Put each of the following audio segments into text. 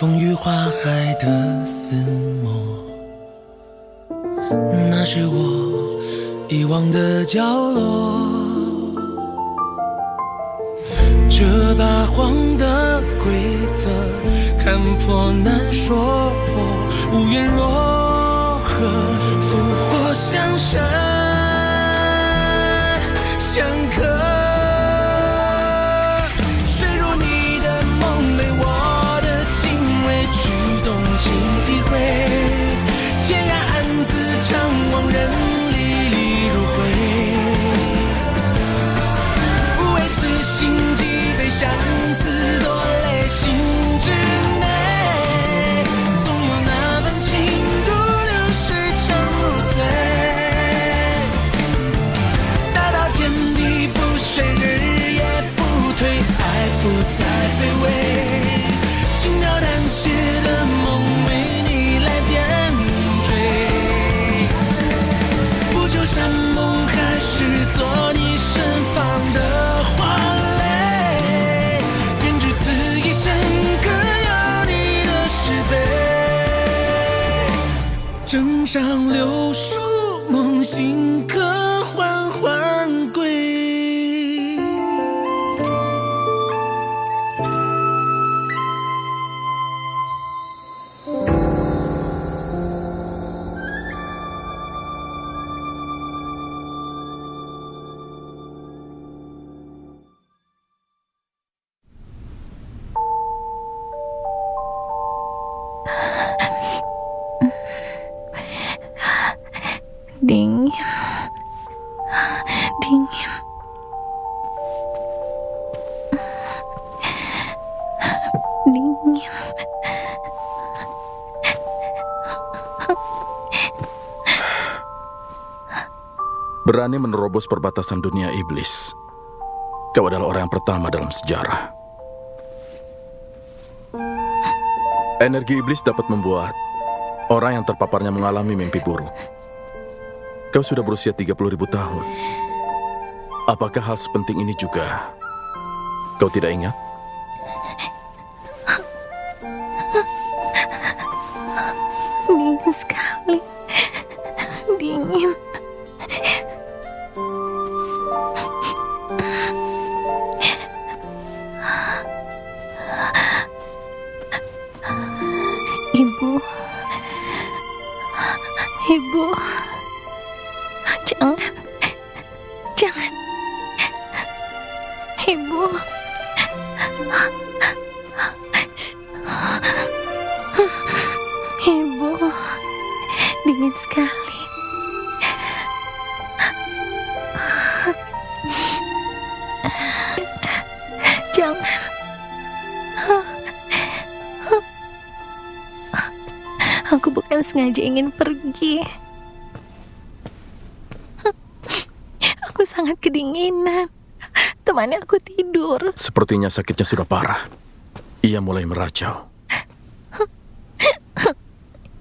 风雨花海的撕磨，那是我遗忘的角落。这八荒的规则，看破难说破，无缘若何，复活相生相克。天涯暗自张望，人历历如灰。不为此心悸，被相思夺泪心之内。总有那份情如流水，长如水。大到天地不遂，日夜不退，爱不再卑微。轻描淡写的梦，为你来点山盟海誓，做你身旁的花蕾，愿只此一生，各有你的诗碑。枕上柳树梦醒，可缓缓归。Dingin. Berani menerobos perbatasan dunia iblis. Kau adalah orang yang pertama dalam sejarah. Energi iblis dapat membuat orang yang terpaparnya mengalami mimpi buruk. Kau sudah berusia 30.000 tahun. Apakah hal sepenting ini juga kau tidak ingat? Dingin sekali. Dingin. Ibu. Jangan. Ibu. Ibu, dingin sekali. Jangan. Aku bukan sengaja ingin pergi. Aku sangat kedinginan. Temani aku tidur. Sepertinya sakitnya sudah parah. Ia mulai meracau.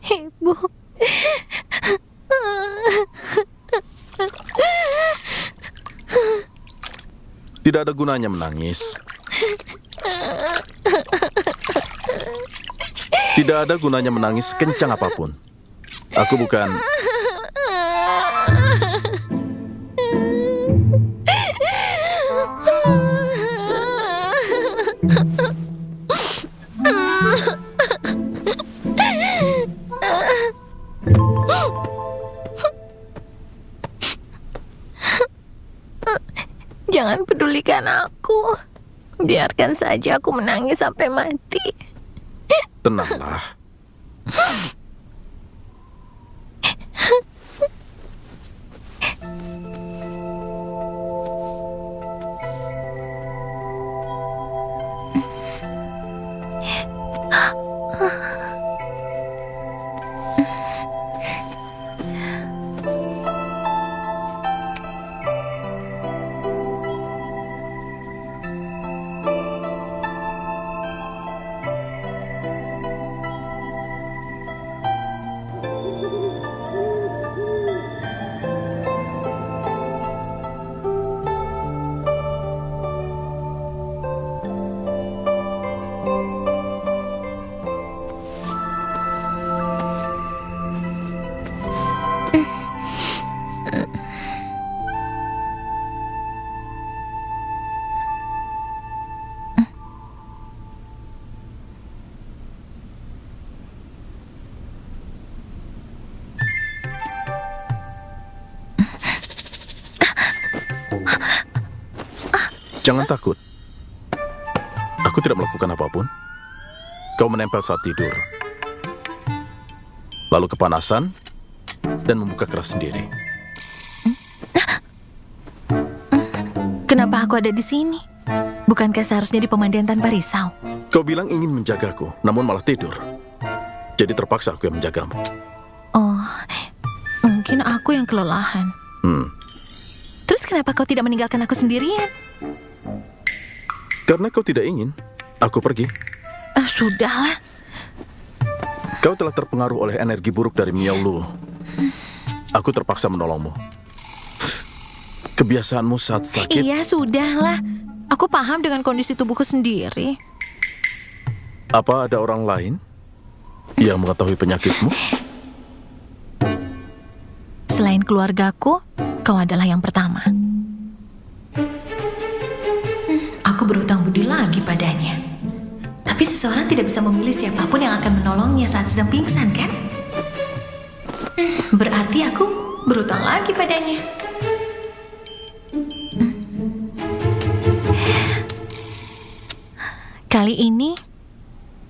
Ibu. Tidak ada gunanya menangis. Tidak ada gunanya menangis kencang apapun. Aku bukan... Jangan pedulikan aku. Biarkan saja aku menangis sampai mati. Tenanglah. Jangan takut. Aku tidak melakukan apapun. Kau menempel saat tidur. Lalu kepanasan dan membuka keras sendiri. Kenapa aku ada di sini? Bukankah seharusnya di pemandian tanpa risau? Kau bilang ingin menjagaku, namun malah tidur. Jadi terpaksa aku yang menjagamu. Oh, mungkin aku yang kelelahan. Terus kenapa kau tidak meninggalkan aku sendirian? Karena kau tidak ingin aku pergi. Sudahlah. Kau telah terpengaruh oleh energi buruk dari Miao Lu. Aku terpaksa menolongmu. Kebiasaanmu saat sakit. Iya, sudahlah. Aku paham dengan kondisi tubuhku sendiri. Apa ada orang lain yang mengetahui penyakitmu? Selain keluargaku, kau adalah yang pertama. Aku berhutang budi lagi padanya. Tapi seseorang tidak bisa memilih siapapun yang akan menolongnya saat sedang pingsan, kan? Berarti aku berhutang lagi padanya. Kali ini,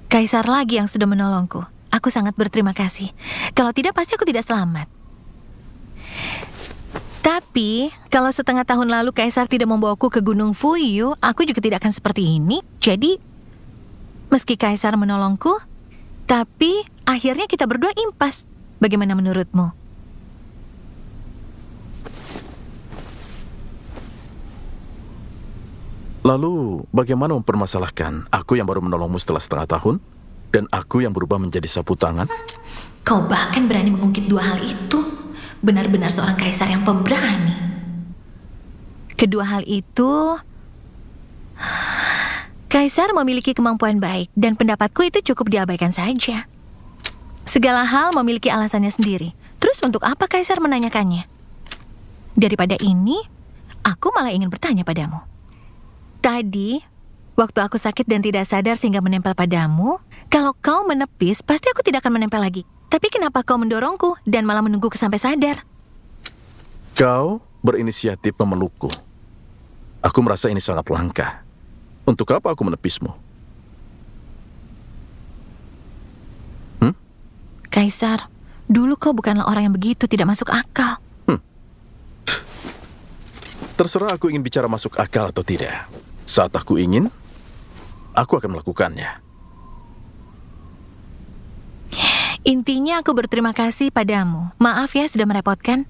Kaisar lagi yang sudah menolongku. Aku sangat berterima kasih. Kalau tidak, pasti aku tidak selamat. Tapi, kalau setengah tahun lalu Kaisar tidak membawaku ke Gunung Fuyu, aku juga tidak akan seperti ini. Jadi, meski Kaisar menolongku, tapi akhirnya kita berdua impas. Bagaimana menurutmu? Lalu, bagaimana mempermasalahkan aku yang baru menolongmu setelah setengah tahun, dan aku yang berubah menjadi sapu tangan? Kau bahkan berani mengungkit dua hal itu. Benar-benar seorang kaisar yang pemberani. Kedua hal itu, Kaisar memiliki kemampuan baik, dan pendapatku itu cukup diabaikan saja. Segala hal memiliki alasannya sendiri. Terus untuk apa Kaisar menanyakannya? Daripada ini, aku malah ingin bertanya padamu. Tadi, waktu aku sakit dan tidak sadar sehingga menempel padamu, kalau kau menepis, pasti aku tidak akan menempel lagi. Tapi kenapa kau mendorongku dan malah menungguku sampai sadar? Kau berinisiatif memelukku. Aku merasa ini sangat langka. Untuk apa aku menepismu? Kaisar, dulu kau bukanlah orang yang begitu tidak masuk akal. Terserah aku ingin bicara masuk akal atau tidak. Saat aku ingin, aku akan melakukannya. Intinya aku berterima kasih padamu. Maaf ya sudah merepotkan.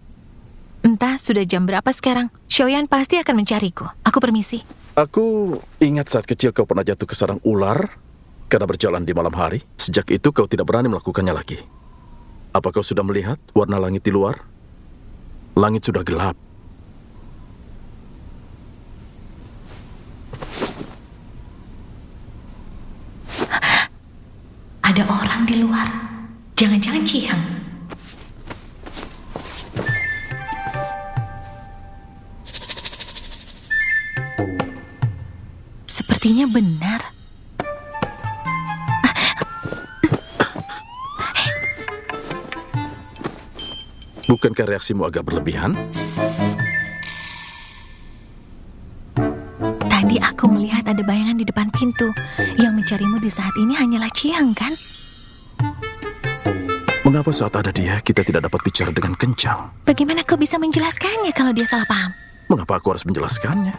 Entah sudah jam berapa sekarang. Xiaoyan pasti akan mencariku. Aku permisi. Aku ingat saat kecil kau pernah jatuh ke sarang ular karena berjalan di malam hari. Sejak itu kau tidak berani melakukannya lagi. Apa kau sudah melihat warna langit di luar? Langit sudah gelap. Ada orang di luar. Jangan-jangan Cihang. Sepertinya benar. Bukankah reaksimu agak berlebihan? Tadi aku melihat ada bayangan di depan pintu. Yang mencarimu di saat ini hanyalah Cihang, kan? Mengapa saat ada dia, kita tidak dapat bicara dengan kencang? Bagaimana kau bisa menjelaskannya kalau dia salah paham? Mengapa aku harus menjelaskannya?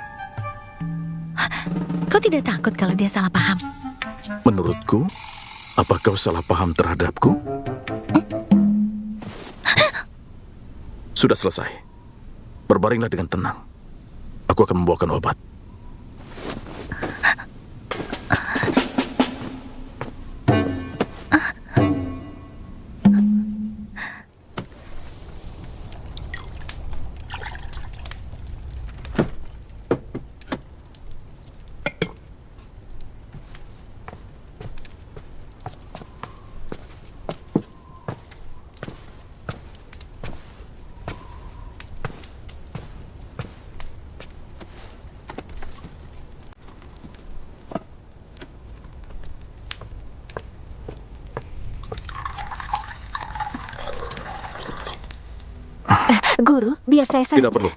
Kau tidak takut kalau dia salah paham? Menurutku, apa kau salah paham terhadapku? Sudah selesai. Berbaringlah dengan tenang. Aku akan membawakan obat. Guru, biar saya saja. Tidak perlu.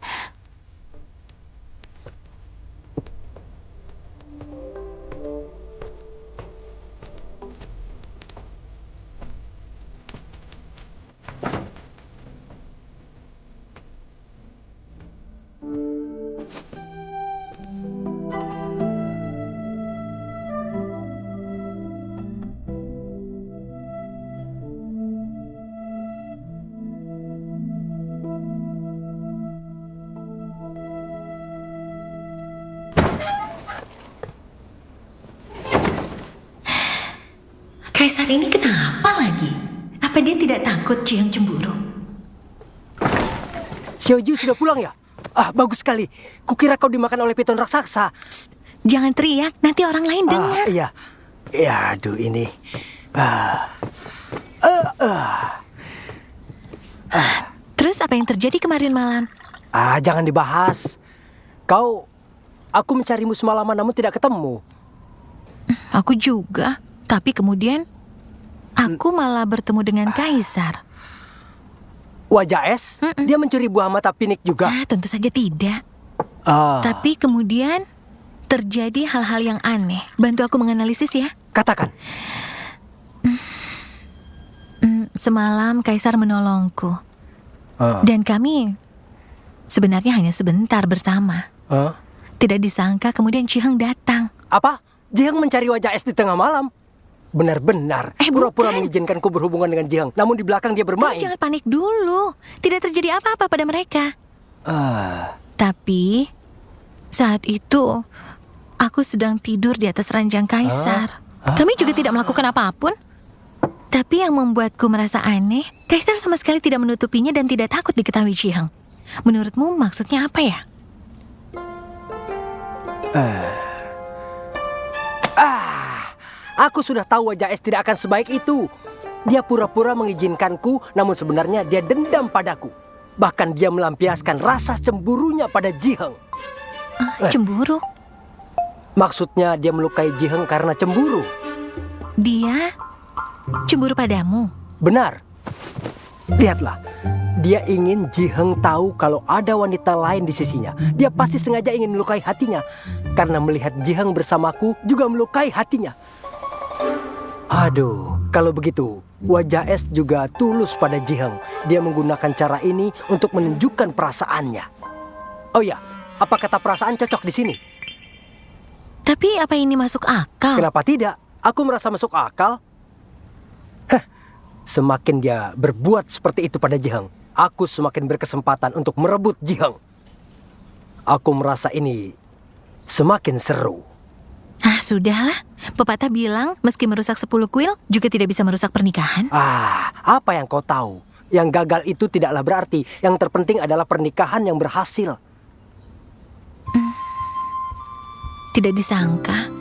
Kaisar ini kenapa lagi? Apa dia tidak takut Jihang cemburu? Xiaoju sudah pulang ya? Bagus sekali. Kukira kau dimakan oleh piton raksasa. Shh, jangan teriak, nanti orang lain dengar. Iya. Ya, aduh ini. Terus apa yang terjadi kemarin malam? Jangan dibahas. Aku mencarimu semalaman namun tidak ketemu. Aku juga, tapi kemudian aku malah bertemu dengan Kaisar. Wajah es? Dia mencuri buah mata pinik juga. Tentu saja tidak. Tapi kemudian terjadi hal-hal yang aneh. Bantu aku menganalisis ya. Katakan. Semalam Kaisar menolongku. Dan kami sebenarnya hanya sebentar bersama. Tidak disangka kemudian Jihang datang. Apa? Jihang mencari wajah es di tengah malam? Benar-benar. Pura-pura mengizinkanku berhubungan dengan Jihang, namun di belakang dia bermain. Jangan panik dulu. Tidak terjadi apa-apa pada mereka. Tapi saat itu aku sedang tidur di atas ranjang Kaisar. Kami juga tidak melakukan apapun. Tapi yang membuatku merasa aneh, Kaisar sama sekali tidak menutupinya dan tidak takut diketahui Jihang. Menurutmu maksudnya apa ya? Aku sudah tahu wajah es tidak akan sebaik itu. Dia pura-pura mengizinkanku, namun sebenarnya dia dendam padaku. Bahkan dia melampiaskan rasa cemburunya pada Jihang. Cemburu? Maksudnya dia melukai Jihang karena cemburu. Dia cemburu padamu? Benar. Lihatlah, dia ingin Jihang tahu kalau ada wanita lain di sisinya. Dia pasti sengaja ingin melukai hatinya. Karena melihat Jihang bersamaku juga melukai hatinya. Aduh, kalau begitu, wajah es juga tulus pada Jihang. Dia menggunakan cara ini untuk menunjukkan perasaannya. Oh ya, apa kata perasaan cocok di sini? Tapi apa ini masuk akal? Kenapa tidak? Aku merasa masuk akal. Semakin dia berbuat seperti itu pada Jihang, aku semakin berkesempatan untuk merebut Jihang. Aku merasa ini semakin seru. Sudahlah. Pepatah bilang, meski merusak 10 kuil, juga tidak bisa merusak pernikahan. Apa yang kau tahu? Yang gagal itu tidaklah berarti. Yang terpenting adalah pernikahan yang berhasil. Tidak disangka,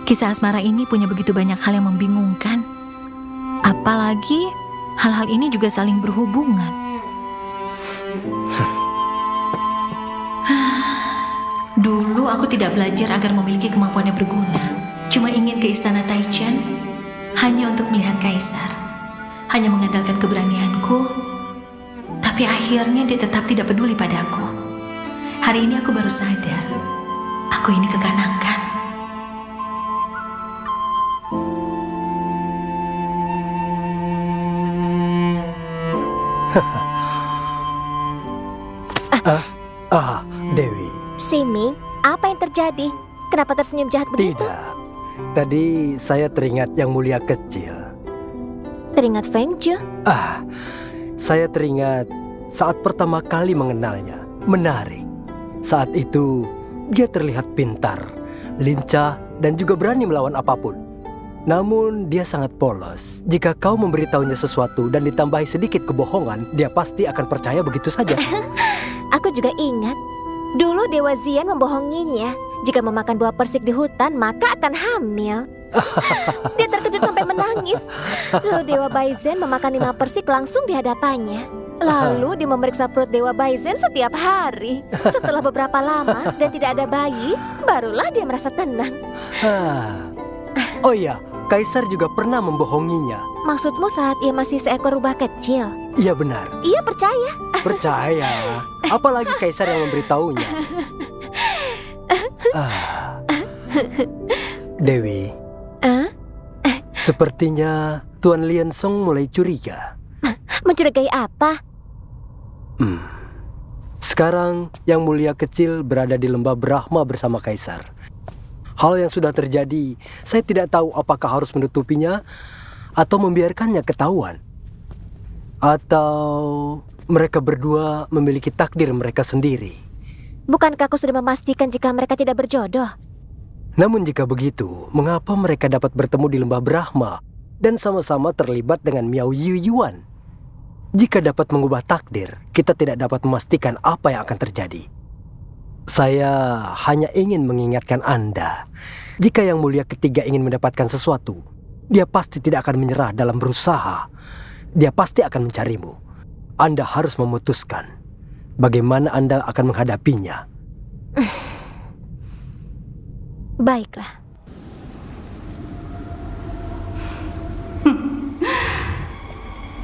kisah asmara ini punya begitu banyak hal yang membingungkan. Apalagi, hal-hal ini juga saling berhubungan. Dulu aku tidak belajar agar memiliki kemampuan yang berguna. Cuma ingin ke istana Taichan hanya untuk melihat Kaisar. Hanya mengandalkan keberanianku. Tapi akhirnya dia tetap tidak peduli padaku. Hari ini aku baru sadar. Aku ini kekanakan. Dewi. Siming, apa yang terjadi? Kenapa tersenyum jahat begitu? Tidak. Tadi saya teringat yang mulia kecil. Teringat Feng Zhe? Saya teringat saat pertama kali mengenalnya. Menarik. Saat itu, dia terlihat pintar, lincah, dan juga berani melawan apapun. Namun, dia sangat polos. Jika kau memberitahunya sesuatu dan ditambahi sedikit kebohongan, dia pasti akan percaya begitu saja. Aku juga ingat. Dulu Dewa Zian membohonginya. Jika memakan buah persik di hutan, maka akan hamil. Dia terkejut sampai menangis. Lalu Dewa Baizen memakan 5 persik langsung di hadapannya. Lalu dia memeriksa perut Dewa Baizen setiap hari. Setelah beberapa lama dan tidak ada bayi, barulah dia merasa tenang. Oh iya, Kaisar juga pernah membohonginya. Maksudmu saat ia masih seekor rubah kecil? Iya benar. Ia percaya. Percaya. Apalagi Kaisar yang memberitahunya. Dewi. Sepertinya Tuan Lian Song mulai curiga. Mencurigai apa? Sekarang yang mulia kecil berada di lembah Brahma bersama Kaisar. Hal yang sudah terjadi, saya tidak tahu apakah harus menutupinya atau membiarkannya ketahuan. Atau mereka berdua memiliki takdir mereka sendiri. Bukankah aku sudah memastikan jika mereka tidak berjodoh? Namun jika begitu, mengapa mereka dapat bertemu di lembah Brahma? dan sama-sama terlibat dengan Miao Yuyuan. Jika dapat mengubah takdir, kita tidak dapat memastikan apa yang akan terjadi. Saya hanya ingin mengingatkan Anda, jika Yang Mulia Ketiga ingin mendapatkan sesuatu, dia pasti tidak akan menyerah dalam berusaha. Dia pasti akan mencarimu. Anda harus memutuskan bagaimana Anda akan menghadapinya. Baiklah.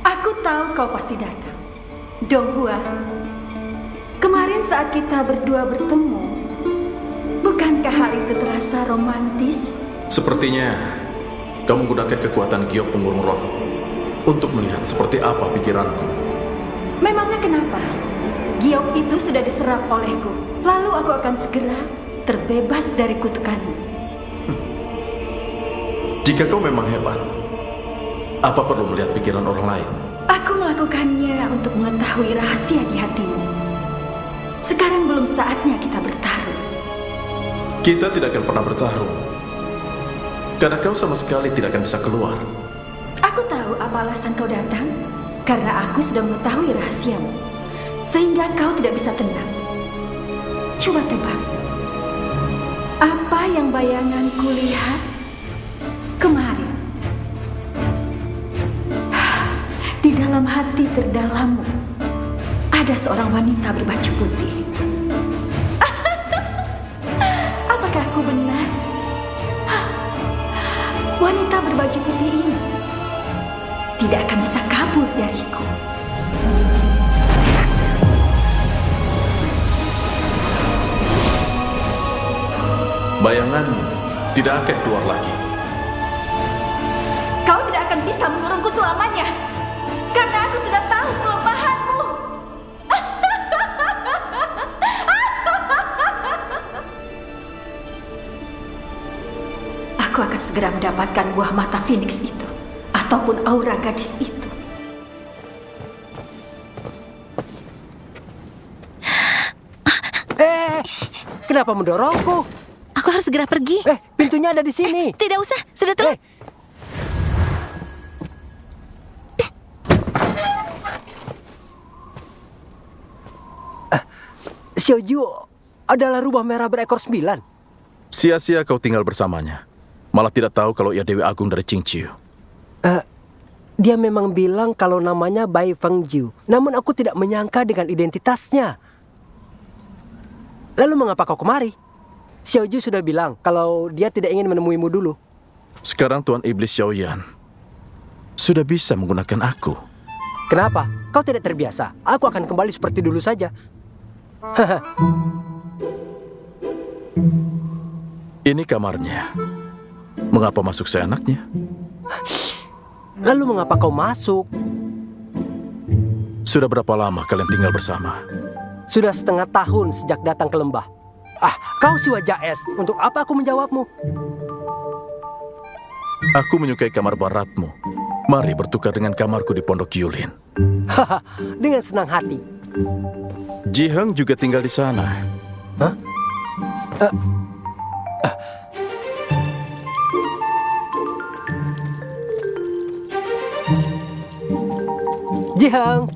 Aku tahu kau pasti datang. Donghua, kemarin saat kita berdua bertemu, bukankah hal itu terasa romantis? Sepertinya kau menggunakan kekuatan giok pengurung roh untuk melihat seperti apa pikiranku. Memangnya kenapa? Giok itu sudah diserap olehku. Lalu aku akan segera terbebas dari kutukanmu. Jika kau memang hebat, apa perlu melihat pikiran orang lain? Aku melakukannya untuk mengetahui rahasia di hatimu. Sekarang belum saatnya kita bertarung. Kita tidak akan pernah bertarung, karena kau sama sekali tidak akan bisa keluar. Aku tahu apa alasan kau datang. Karena aku sudah mengetahui rahasiamu, sehingga kau tidak bisa tenang. Coba tebak, apa yang bayanganku lihat kemarin? Di dalam hati terdalammu ada seorang wanita berbaju putih. Apakah aku benar? Wanita berbaju putih ini tidak akan bisa kabur dariku. Bayanganmu tidak akan keluar lagi. Kau tidak akan bisa mengurungku selamanya, karena aku sudah tahu kelemahanmu. Aku akan segera mendapatkan buah mata Phoenix itu, ataupun aura gadis itu. Kenapa mendorongku? Aku harus segera pergi. Pintunya ada di sini. Tidak usah, sudah telat. Xiaoju adalah rubah merah berekor 9. Sia-sia kau tinggal bersamanya. Malah tidak tahu kalau ia Dewi Agung dari Qingqiu. Dia memang bilang kalau namanya Bai Fengjiu. Namun aku tidak menyangka dengan identitasnya. Lalu mengapa kau kemari? Xiaoju sudah bilang kalau dia tidak ingin menemuimu dulu. Sekarang Tuan Iblis Xiaoyan sudah bisa menggunakan aku. Kenapa? Kau tidak terbiasa. Aku akan kembali seperti dulu saja. Ini kamarnya. Mengapa masuk seenaknya? Lalu mengapa kau masuk? Sudah berapa lama kalian tinggal bersama? Sudah setengah tahun sejak datang ke lembah. Kau si wajah es. Untuk apa aku menjawabmu? Aku menyukai kamar baratmu. Mari bertukar dengan kamarku di Pondok Yulin. Dengan senang hati. Ji Heng juga tinggal di sana. Hah? Ji Heng.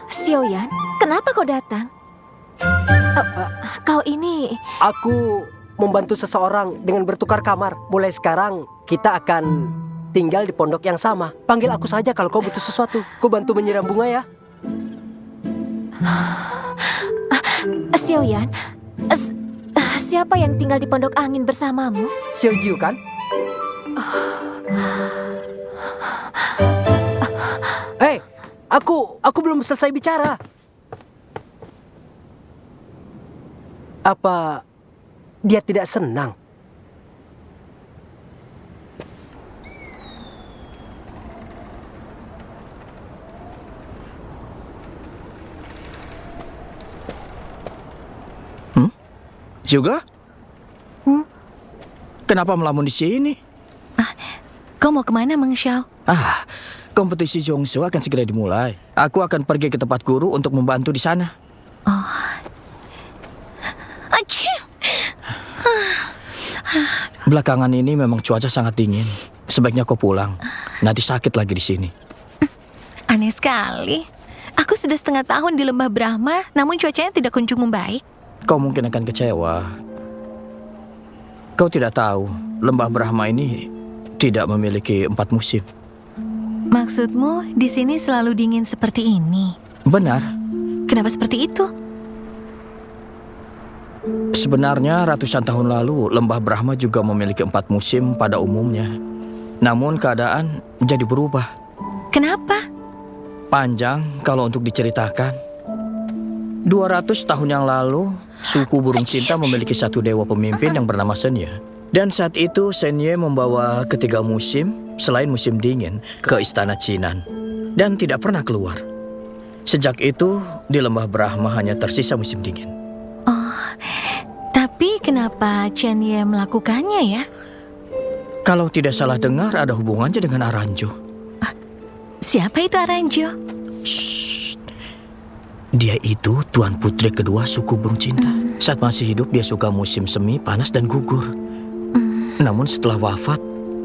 Xiaoyan, kenapa kau datang? Kau ini... Aku membantu seseorang dengan bertukar kamar. Mulai sekarang kita akan tinggal di pondok yang sama. Panggil aku saja kalau kau butuh sesuatu. Ku bantu menyiram bunga ya. Xiaoyan, siapa yang tinggal di pondok angin bersamamu? Xiaojiu kan? Aku belum selesai bicara. Apa dia tidak senang? Juga? Kenapa melamun di sini? Kau mau kemana, Meng Xiao? Kompetisi Zhongsu akan segera dimulai. Aku akan pergi ke tempat guru untuk membantu di sana. Achoo! Belakangan ini memang cuaca sangat dingin. Sebaiknya kau pulang. Nanti sakit lagi di sini. Aneh sekali. Aku sudah setengah tahun di Lembah Brahma, namun cuacanya tidak kunjung membaik. Kau mungkin akan kecewa. Kau tidak tahu, Lembah Brahma ini tidak memiliki 4 musim. Maksudmu, di sini selalu dingin seperti ini? Benar. Kenapa seperti itu? Sebenarnya ratusan tahun lalu Lembah Brahma juga memiliki 4 musim pada umumnya. Namun keadaan jadi berubah. Kenapa? Panjang kalau untuk diceritakan. 200 tahun yang lalu, suku burung cinta memiliki satu dewa pemimpin yang bernama Senye. Dan saat itu Senye membawa ketiga musim selain musim dingin ke istana Cinan dan tidak pernah keluar. Sejak itu di Lembah Brahma hanya tersisa musim dingin. Tapi kenapa Chen Ye melakukannya ya? Kalau tidak salah dengar ada hubungannya dengan Aranjo. Siapa itu Aranjo? Shh. Dia itu tuan putri kedua suku burung cinta. Saat masih hidup dia suka musim semi, panas dan gugur. Namun setelah wafat,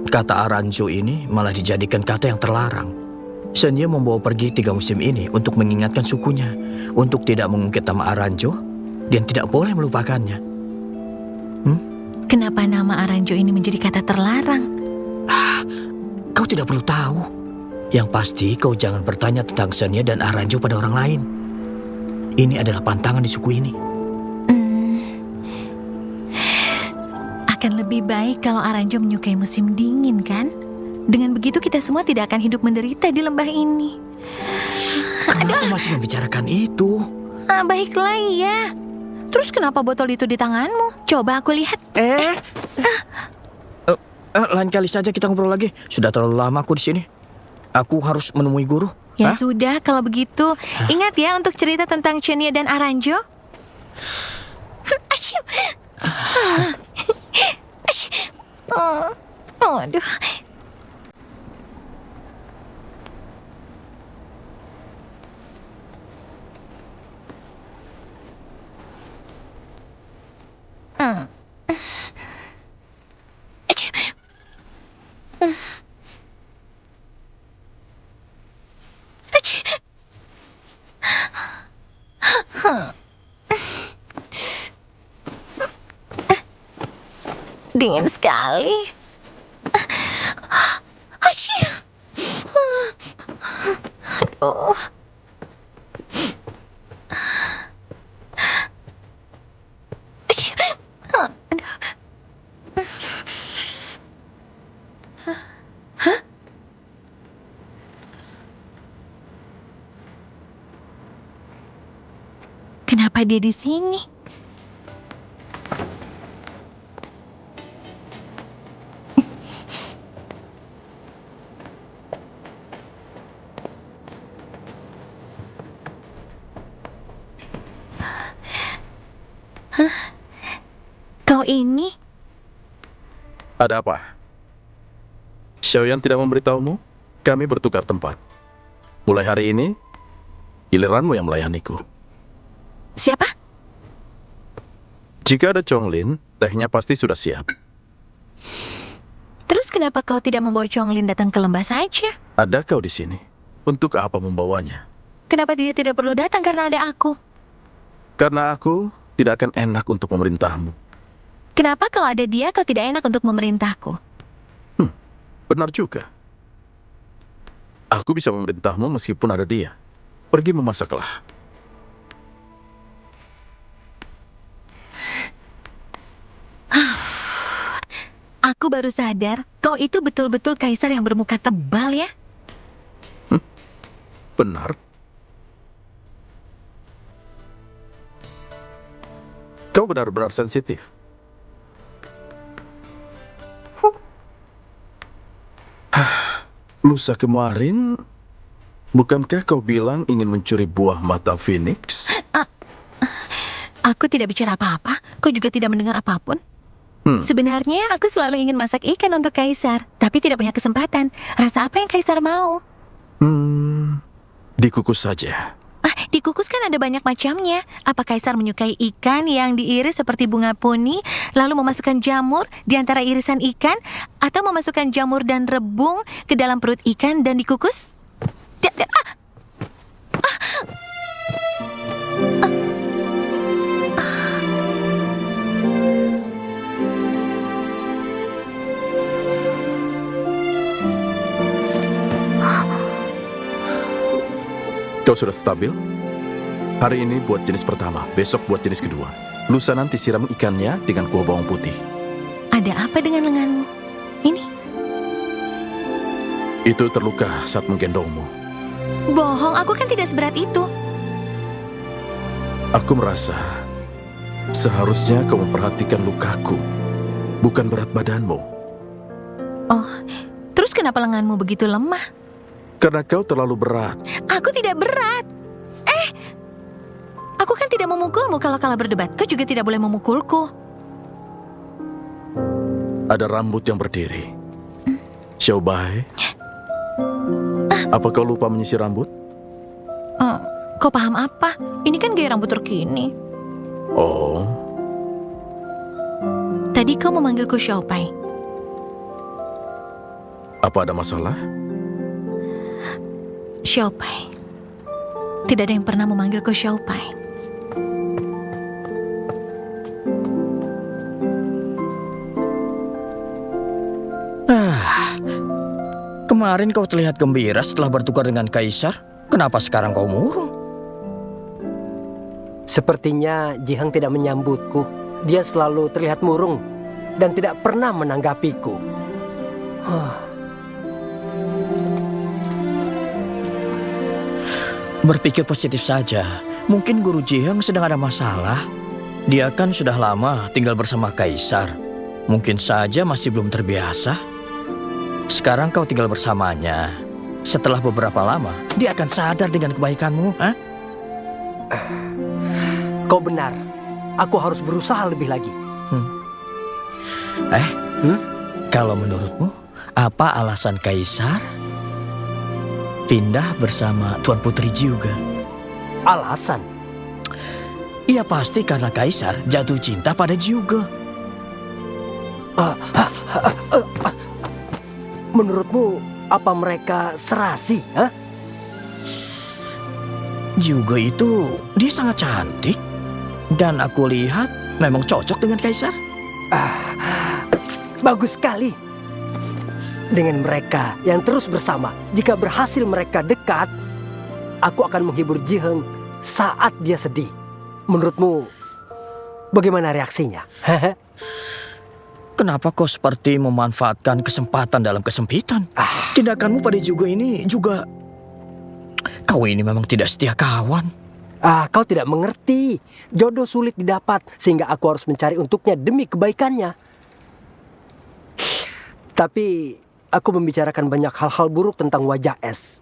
kata Aranjo ini malah dijadikan kata yang terlarang. Senye membawa pergi 3 musim ini untuk mengingatkan sukunya, untuk tidak mengungkit nama Aranjo dan tidak boleh melupakannya. Kenapa nama Aranjo ini menjadi kata terlarang? Kau tidak perlu tahu. Yang pasti kau jangan bertanya tentang Senye dan Aranjo pada orang lain. Ini adalah pantangan di suku ini. Akan lebih baik kalau Aranjo menyukai musim dingin, kan? Dengan begitu kita semua tidak akan hidup menderita di lembah ini. Kenapa masih membicarakan itu? Baiklah ya. Terus kenapa botol itu di tanganmu? Coba aku lihat. Lain kali saja kita ngobrol lagi. Sudah terlalu lama aku di sini. Aku harus menemui guru. Ya sudah, kalau begitu ingat ya untuk cerita tentang Chen Ye dan Aranjo. Aduh. Dingin sekali. Aduh. Kenapa dia di sini? Kau ini? Ada apa? Xiaoyan tidak memberitahumu? Kami bertukar tempat. Mulai hari ini, giliranmu yang melayaniku. Siapa? Jika ada Chonglin, tehnya pasti sudah siap. Terus kenapa kau tidak membawa Chonglin datang ke lembah saja? Ada kau di sini. Untuk apa membawanya? Kenapa dia tidak perlu datang karena ada aku? Karena aku tidak akan enak untuk memerintahmu. Kenapa kalau ada dia kau tidak enak untuk memerintahku? Benar juga. Aku bisa memerintahmu meskipun ada dia. Pergi memasaklah. Aku baru sadar, kau itu betul-betul kaisar yang bermuka tebal ya? Benar. Kau benar-benar sensitif. Lusa kemarin, bukankah kau bilang ingin mencuri buah mata Phoenix? Aku tidak bicara apa-apa, kau juga tidak mendengar apapun. Sebenarnya aku selalu ingin masak ikan untuk kaisar, tapi tidak punya kesempatan. Rasa apa yang kaisar mau? Dikukus saja. Dikukus kan ada banyak macamnya. Apa Kaisar menyukai ikan yang diiris seperti bunga poni, lalu memasukkan jamur di antara irisan ikan, atau memasukkan jamur dan rebung ke dalam perut ikan dan dikukus? Kau sudah stabil? Hari ini buat jenis pertama, besok buat jenis kedua. Lusa nanti siram ikannya dengan kuah bawang putih. Ada apa dengan lenganmu? Ini? Itu terluka saat menggendongmu. Bohong, aku kan tidak seberat itu. Aku merasa seharusnya kau memperhatikan lukaku, bukan berat badanmu. Oh, terus kenapa lenganmu begitu lemah? Karena kau terlalu berat. Aku tidak berat. Aku kan tidak memukulmu kalau kalah berdebat. Kau juga tidak boleh memukulku. Ada rambut yang berdiri. Xiaobai, apa kau lupa menyisir rambut? Kau paham apa? Ini kan gaya rambut terkini. Oh, Tadi kau memanggilku Xiaobai. apa ada masalah? Xiaobai. Tidak ada yang pernah memanggilku Xiaobai. Kemarin kau terlihat gembira setelah bertukar dengan Kaisar. Kenapa sekarang kau murung? Sepertinya Jihang tidak menyambutku. Dia selalu terlihat murung dan tidak pernah menanggapiku. Berpikir positif saja. Mungkin Guru Jihang sedang ada masalah. Dia kan sudah lama tinggal bersama Kaisar. Mungkin saja masih belum terbiasa. Sekarang kau tinggal bersamanya. Setelah beberapa lama, dia akan sadar dengan kebaikanmu. Kau benar. Aku harus berusaha lebih lagi. Kalau menurutmu, apa alasan Kaisar pindah bersama Tuan Putri juga? Alasan? Iya pasti karena Kaisar jatuh cinta pada Jiuge. Menurutmu apa mereka serasi? Jiuge itu dia sangat cantik. Dan aku lihat memang cocok dengan Kaisar. Bagus sekali. Dengan mereka yang terus bersama, jika berhasil mereka dekat, aku akan menghibur Jiheng saat dia sedih. Menurutmu bagaimana reaksinya? Kenapa kau seperti memanfaatkan kesempatan dalam kesempitan? Tindakanmu pada Jiuge ini juga... Kau ini memang tidak setia kawan. Kau tidak mengerti. Jodoh sulit didapat, sehingga aku harus mencari untuknya demi kebaikannya. Tapi aku membicarakan banyak hal-hal buruk tentang wajah Es.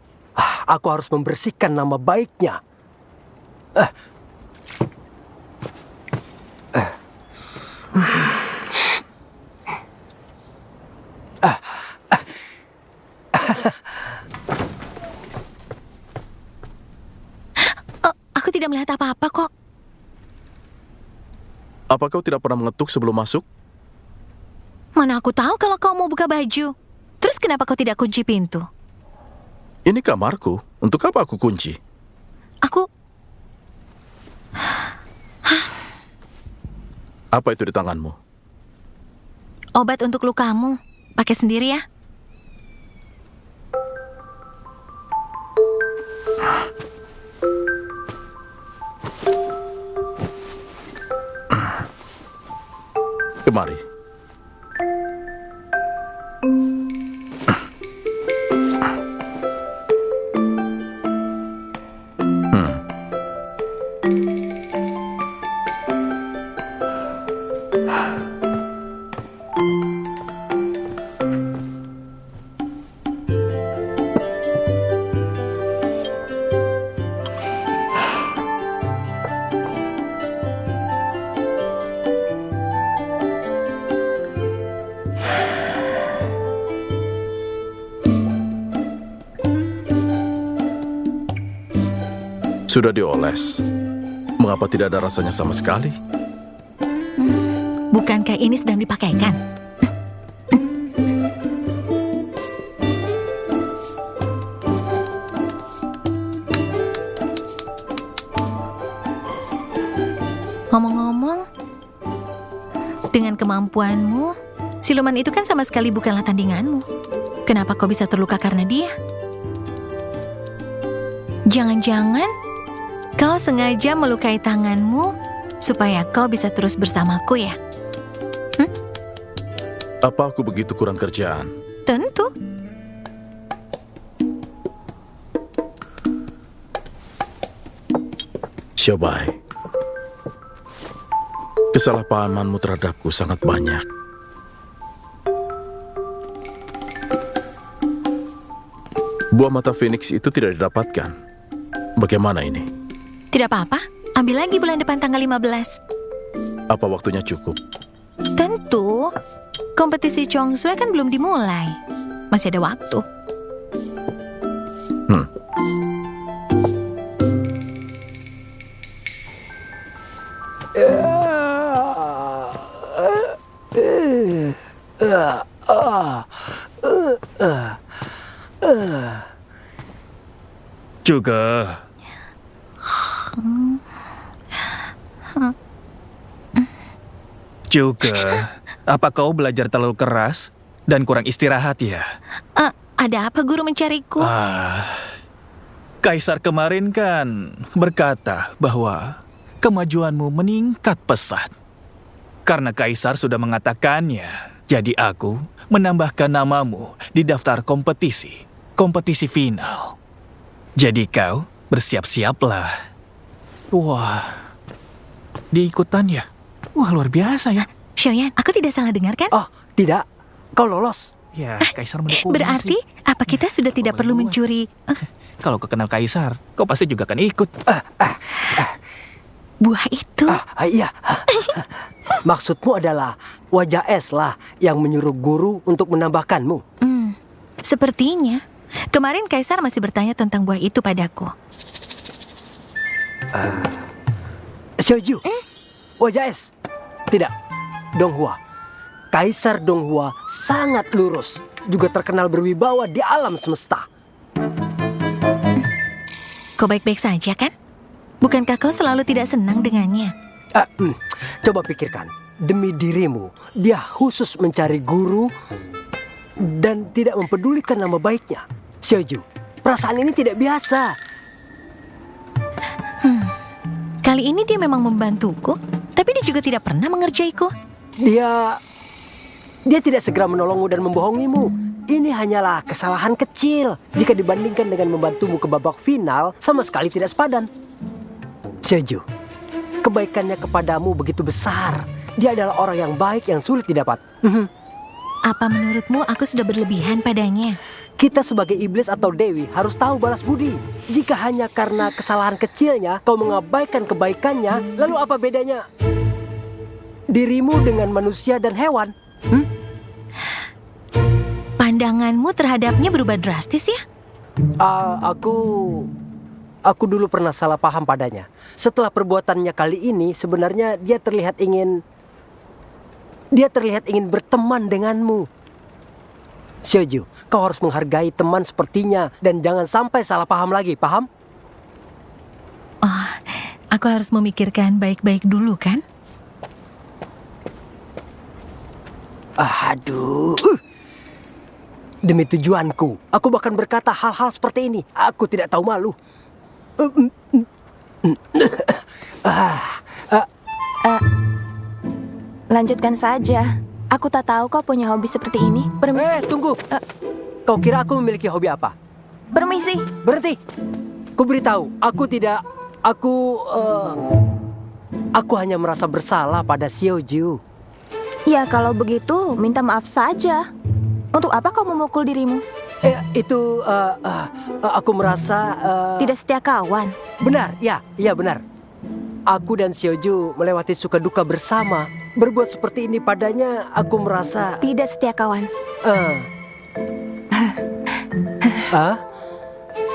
Aku harus membersihkan nama baiknya. Aku tidak melihat apa-apa kok. Apa kau tidak pernah mengetuk sebelum masuk? Mana aku tahu kalau kau mau buka baju. Terus kenapa kau tidak kunci pintu? Ini kamarku. Untuk apa aku kunci? Apa itu di tanganmu? Obat untuk lukamu. Pakai sendiri ya. Kemari. Sudah dioles. Mengapa tidak ada rasanya sama sekali? Bukankah ini sedang dipakaikan? Ngomong-ngomong, dengan kemampuanmu, siluman itu kan sama sekali bukanlah tandinganmu. Kenapa kau bisa terluka karena dia? Jangan-jangan kau sengaja melukai tanganmu supaya kau bisa terus bersamaku ya? Apa aku begitu kurang kerjaan? Tentu. Xiaobai, kesalahpahamanmu terhadapku sangat banyak. Buah mata Phoenix itu tidak didapatkan. Bagaimana ini? Tidak apa-apa, ambil lagi bulan depan tanggal 15. Apa waktunya cukup? Tentu, kompetisi Chongsue kan belum dimulai. Masih ada waktu. Juga. Juga, apa kau belajar terlalu keras dan kurang istirahat ya? Ada apa guru mencariku? Kaisar kemarin kan berkata bahwa kemajuanmu meningkat pesat. Karena Kaisar sudah mengatakannya, jadi aku menambahkan namamu di daftar kompetisi final. Jadi kau bersiap-siaplah. Wah, diikutan ya? Wah, luar biasa ya. Xiaoyan, aku tidak salah dengar kan? Oh, tidak. Kau lolos. Ya, Kaisar mendukung. Berarti, apa kita sudah tidak perlu mencuri? Kalau kau kenal Kaisar, kau pasti juga akan ikut. Buah itu? Iya. Maksudmu adalah wajah es lah yang menyuruh guru untuk menambahkanmu. Sepertinya. Kemarin Kaisar masih bertanya tentang buah itu padaku. Xiaoju, wajah es. Tidak, Donghua. Kaisar Donghua sangat lurus, juga terkenal berwibawa di alam semesta. Kau baik-baik saja kan? Bukankah kau selalu tidak senang dengannya? Coba pikirkan, demi dirimu, dia khusus mencari guru dan tidak mempedulikan nama baiknya. Xiaoju, perasaan ini tidak biasa. Kali ini dia memang membantuku, tapi dia juga tidak pernah mengerjaiku. Dia tidak segera menolongmu dan membohongimu. Ini hanyalah kesalahan kecil. Jika dibandingkan dengan membantumu ke babak final, sama sekali tidak sepadan. Xiaoju, kebaikannya kepadamu begitu besar. Dia adalah orang yang baik yang sulit didapat. Apa menurutmu aku sudah berlebihan padanya? Kita sebagai iblis atau dewi harus tahu balas budi. Jika hanya karena kesalahan kecilnya kau mengabaikan kebaikannya, lalu apa bedanya dirimu dengan manusia dan hewan? Pandanganmu terhadapnya berubah drastis ya? Aku dulu pernah salah paham padanya. Setelah perbuatannya kali ini, sebenarnya dia terlihat ingin berteman denganmu. Xiaoju, kau harus menghargai teman sepertinya dan jangan sampai salah paham lagi, paham? Oh, aku harus memikirkan baik-baik dulu kan? Aduh. Demi tujuanku, aku bahkan berkata hal-hal seperti ini. Aku tidak tahu malu. Lanjutkan saja. Aku tak tahu kau punya hobi seperti ini. Permisi. Tunggu. Kau kira aku memiliki hobi apa? Permisi. Berhenti. Ku beritahu, aku tidak. Aku hanya merasa bersalah pada Xiaoju. Ya kalau begitu, minta maaf saja. Untuk apa kau memukul dirimu? Aku merasa... Tidak setia kawan. Benar, ya benar. Aku dan Xiaoju melewati suka duka bersama. Berbuat seperti ini padanya, aku merasa... Tidak setia kawan.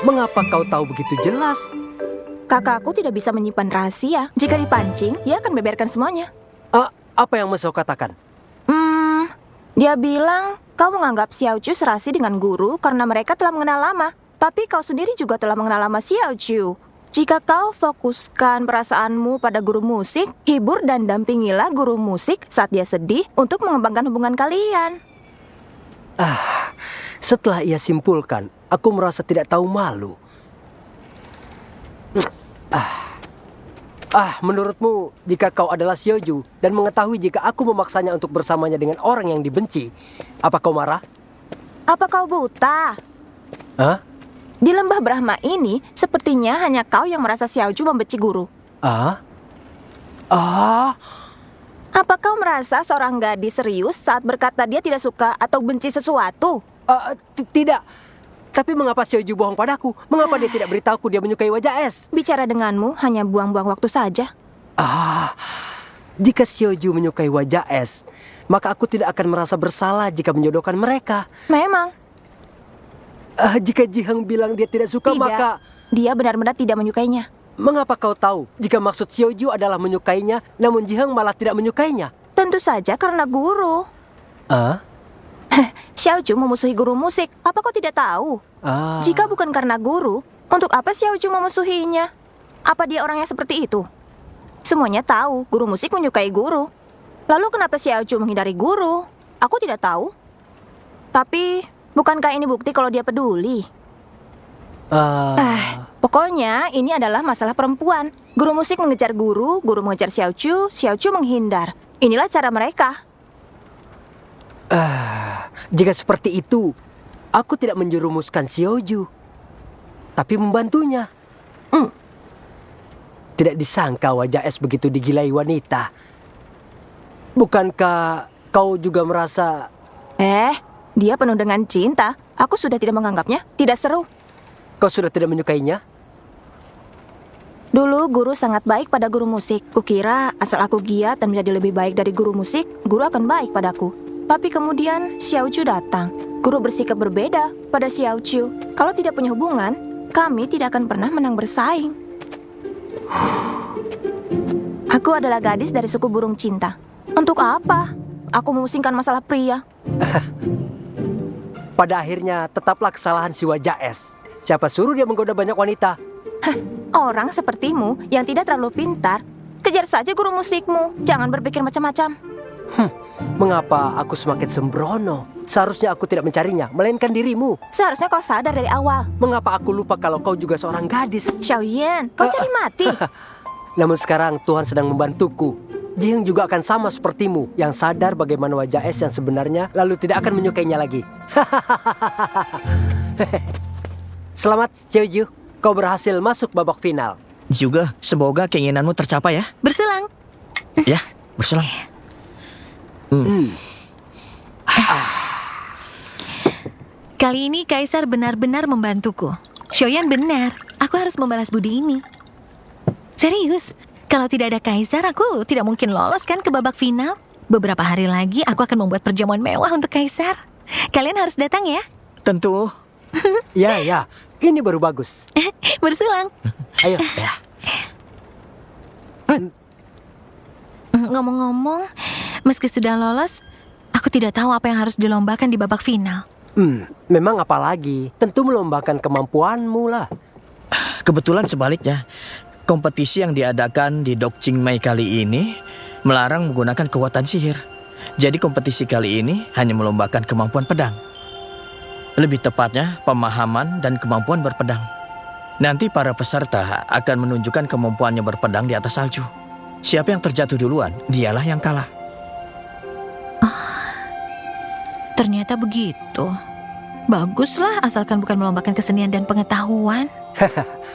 Mengapa kau tahu begitu jelas? kakakku tidak bisa menyimpan rahasia. Jika dipancing, dia akan beberkan semuanya. Apa yang Mesau katakan? Dia bilang kau menganggap Xiao Chu serasi dengan guru karena mereka telah mengenal lama. Tapi kau sendiri juga telah mengenal lama Xiao Chu. Jika kau fokuskan perasaanmu pada guru musik, hibur dan dampingilah guru musik saat dia sedih untuk mengembangkan hubungan kalian. Setelah ia simpulkan, aku merasa tidak tahu malu. Menurutmu, jika kau adalah Xiaoju dan mengetahui jika aku memaksanya untuk bersamanya dengan orang yang dibenci, apa kau marah? Apa kau buta? Hah? Di lembah Brahma ini, sepertinya hanya kau yang merasa Xiaoju membenci guru. Apa kau merasa seorang gadis serius saat berkata dia tidak suka atau benci sesuatu? Tidak. Tapi mengapa Xiaoju bohong padaku? Mengapa dia tidak beritahuku dia menyukai wajah es? Bicara denganmu hanya buang-buang waktu saja. Jika Xiaoju menyukai wajah es, maka aku tidak akan merasa bersalah jika menjodohkan mereka. Memang. Jika Jihang bilang dia tidak suka, Tidak. maka... Dia benar-benar tidak menyukainya. Mengapa kau tahu jika maksud Xiaoju adalah menyukainya, namun Jihang malah tidak menyukainya? Tentu saja karena guru. Xiaoju memusuhi guru musik. Apa kau tidak tahu? Jika bukan karena guru, untuk apa Xiaoju memusuhinya? Apa dia orang yang seperti itu? Semuanya tahu guru musik menyukai guru. Lalu kenapa Xiaoju menghindari guru? Aku tidak tahu. Tapi bukankah ini bukti kalau dia peduli? Pokoknya ini adalah masalah perempuan. Guru musik mengejar guru mengejar Xiaoju, Xiaoju menghindar. Inilah cara mereka. Jika seperti itu, aku tidak menjerumuskan Xiaoju, tapi membantunya. Tidak disangka wajah es begitu digilai wanita. Bukankah kau juga merasa... Dia penuh dengan cinta. Aku sudah tidak menganggapnya. Tidak seru. Kau sudah tidak menyukainya? Dulu guru sangat baik pada guru musik. Kukira asal aku giat dan menjadi lebih baik dari guru musik, guru akan baik padaku. Tapi kemudian Xiaoju datang. Guru bersikap berbeda pada Xiaoju. Kalau tidak punya hubungan, kami tidak akan pernah menang bersaing. Aku adalah gadis dari suku burung cinta. Untuk apa? Aku memusingkan masalah pria. Pada akhirnya tetaplah kesalahan si wajah es. Siapa suruh dia menggoda banyak wanita? Orang sepertimu yang tidak terlalu pintar, kejar saja guru musikmu. Jangan berpikir macam-macam. Mengapa aku semakin sembrono? Seharusnya aku tidak mencarinya, melainkan dirimu. Seharusnya kau sadar dari awal. Mengapa aku lupa kalau kau juga seorang gadis? Xiaoyan, kau cari mati. Namun sekarang Tuhan sedang membantuku. Jihang juga akan sama sepertimu, yang sadar bagaimana wajah es yang sebenarnya, lalu tidak akan menyukainya lagi. Selamat, Xiaoju. Kau berhasil masuk babak final. Juga, semoga keinginanmu tercapai ya. Berselang. Ya, berselang. Kali ini Kaisar benar-benar membantuku. Shoyan benar, aku harus membalas budi ini. Serius, kalau tidak ada Kaisar, aku tidak mungkin lolos kan ke babak final. Beberapa hari lagi aku akan membuat perjamuan mewah untuk Kaisar. Kalian harus datang ya. Tentu. Ya, ini baru bagus. Berselang. Ayo. Ngomong-ngomong, meski sudah lolos, aku tidak tahu apa yang harus dilombakan di babak final. Memang apa lagi? Tentu melombakan kemampuanmu lah. Kebetulan sebaliknya, kompetisi yang diadakan di Dok Ching Mei kali ini melarang menggunakan kekuatan sihir. Jadi kompetisi kali ini hanya melombakan kemampuan pedang. Lebih tepatnya, pemahaman dan kemampuan berpedang. Nanti para peserta akan menunjukkan kemampuannya berpedang di atas salju. Siapa yang terjatuh duluan, dialah yang kalah. Ternyata begitu. Baguslah, asalkan bukan melombakan kesenian dan pengetahuan.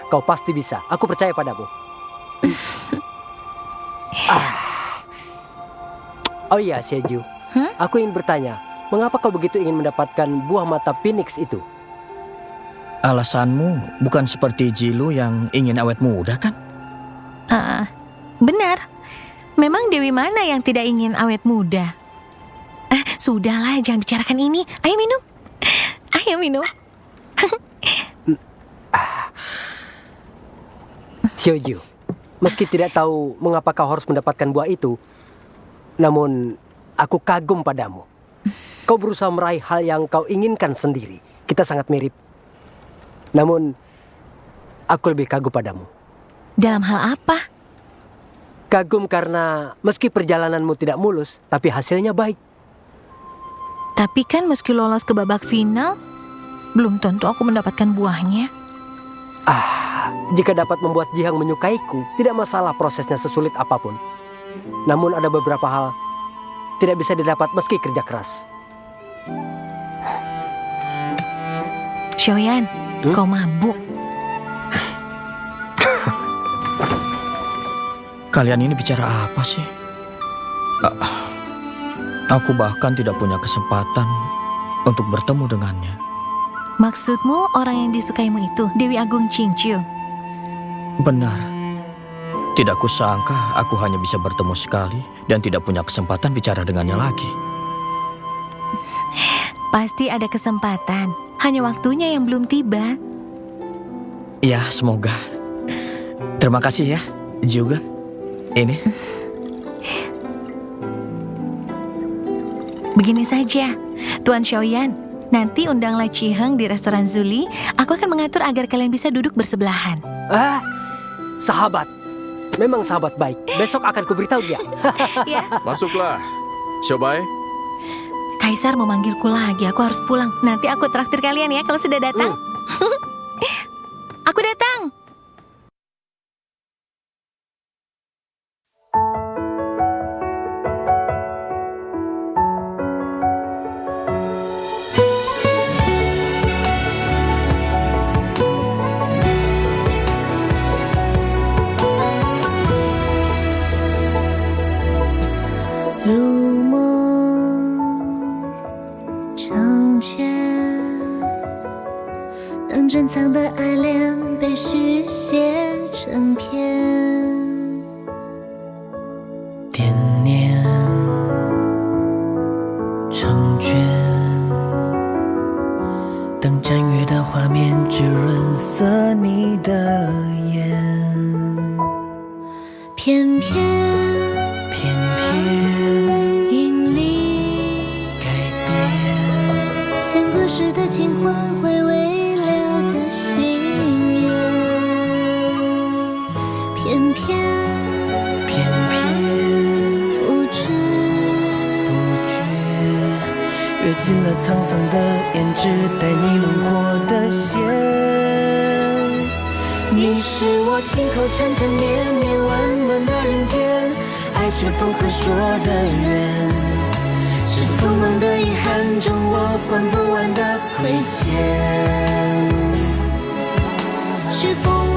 Kau pasti bisa, aku percaya padamu. Oh iya, Xiaoju. Aku ingin bertanya, mengapa kau begitu ingin mendapatkan buah mata Phoenix itu? Alasanmu bukan seperti Jilu yang ingin awet muda kan? Benar. Memang Dewi mana yang tidak ingin awet muda? Sudahlah, jangan bicarakan ini. Ayo minum. Ayo minum. Xiaoju, meski tidak tahu mengapa kau harus mendapatkan buah itu, namun aku kagum padamu. Kau berusaha meraih hal yang kau inginkan sendiri. Kita sangat mirip. Namun, aku lebih kagum padamu. Dalam hal apa? Kagum karena meski perjalananmu tidak mulus, tapi hasilnya baik. Tapi kan meski lolos ke babak final, belum tentu aku mendapatkan buahnya. Jika dapat membuat Jihang menyukaiku, tidak masalah prosesnya sesulit apapun. Namun ada beberapa hal tidak bisa didapat meski kerja keras. Xiaoyan, kau mabuk. Kalian ini bicara apa sih? Aku bahkan tidak punya kesempatan untuk bertemu dengannya. Maksudmu orang yang disukaimu itu Dewi Agung Qingqiu? Benar. Tidak kusangka aku hanya bisa bertemu sekali dan tidak punya kesempatan bicara dengannya lagi. Pasti ada kesempatan. Hanya waktunya yang belum tiba. Ya, semoga. Terima kasih ya, juga. Ini. Begini saja, Tuan Xiaoyan. Nanti undanglah Qiheng di restoran Zuli. Aku akan mengatur agar kalian bisa duduk bersebelahan. Sahabat. Memang sahabat baik. Besok akan kuberitahu dia. Ya. Masuklah, Xiaobai. Kaisar memanggilku lagi. Aku harus pulang. Nanti aku traktir kalian ya kalau sudah datang. Aku datang.是否